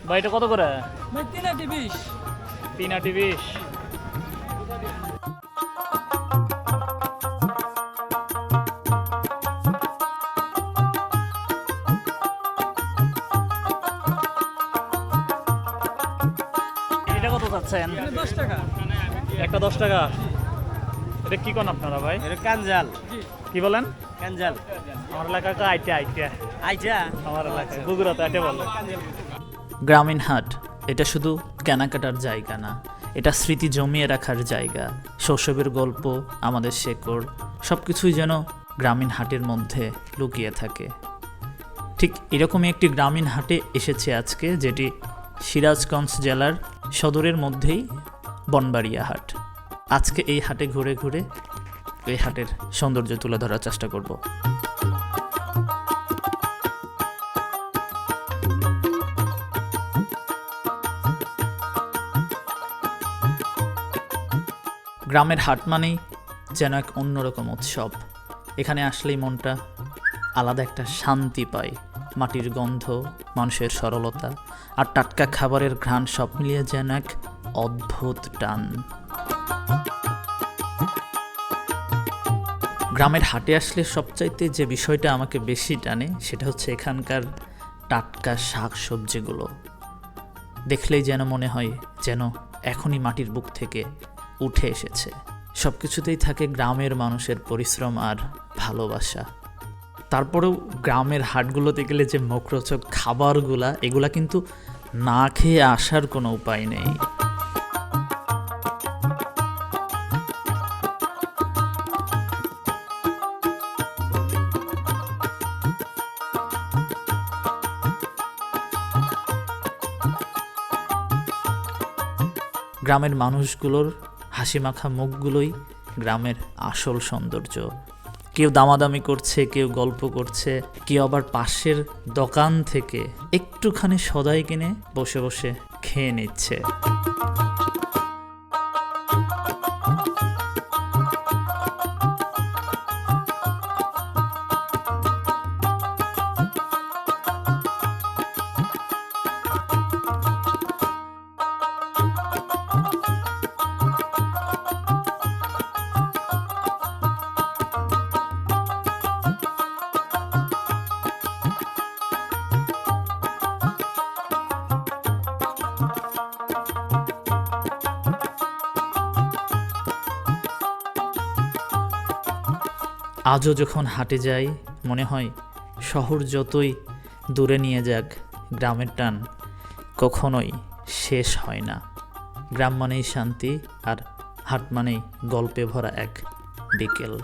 ভাই এটা কত করে? ভাই 320। 320। এটা কত চাচ্ছেন? 10 টাকা। একটা 10 টাকা। এটা কি কোন আপনারা ভাই? এটা কাঞ্জাল। কি বলেন? কাঞ্জাল। আমার এলাকায় আইটা আইটা। আইটা আমার এলাকায় গুজরাটে আইটা বলে। গ্রামীণ হাট এটা শুধু কেনাকাটার জায়গা না, এটা স্মৃতি জমিয়ে রাখার জায়গা। শৈশবের গল্প, আমাদের শেকড় সব কিছুই যেন গ্রামীণ হাটের মধ্যে লুকিয়ে থাকে। ঠিক এরকমই একটি গ্রামীণ হাটে এসেছে আজকে, যেটি সিরাজগঞ্জ জেলার সদরের মধ্যেই বনবাড়িয়া হাট। আজকে এই হাটে ঘুরে ঘুরে এই হাটের সৌন্দর্য তুলে ধরার চেষ্টা করব। গ্রামের হাট মানেই যেন এক অন্যরকম উৎসব। এখানে আসলেই মনটা আলাদা একটা শান্তি পায়। মাটির গন্ধ, মানুষের সরলতা আর টাটকা খাবারের ঘ্রাণ সব মিলিয়ে যেন এক অদ্ভুত টান। গ্রামের হাটে আসলে সবচাইতে যে বিষয়টা আমাকে বেশি টানে সেটা হচ্ছে এখানকার টাটকা শাক সবজিগুলো। দেখলেই যেন মনে হয় যেন এখনই মাটির বুক থেকে উঠে এসেছে। সব কিছুতেই থাকে গ্রামের মানুষের পরিশ্রম আর ভালোবাসা। তারপরেও গ্রামের হাটগুলোতে গেলে যে মুখরোচক খাবারগুলা, এগুলা কিন্তু না খেয়ে আসার কোনো উপায় নেই। গ্রামের মানুষগুলোর হাসিমাখা মুখগুলোই গ্রামের আসল সৌন্দর্য। কেউ দামাদামি করছে, কেউ গল্প করছে, কেউ আবার পাশের দোকান থেকে একটুখানি সদাই কিনে বসে বসে খেয়ে নিচ্ছে। আজও যখন হাটে যাই মনে হয় শহর যতই দূরে নিয়ে যাক, গ্রামের টান কখনোই শেষ হয় না। গ্রাম মানেই শান্তি আর হাট মানেই গল্পে ভরা এক বিকেল।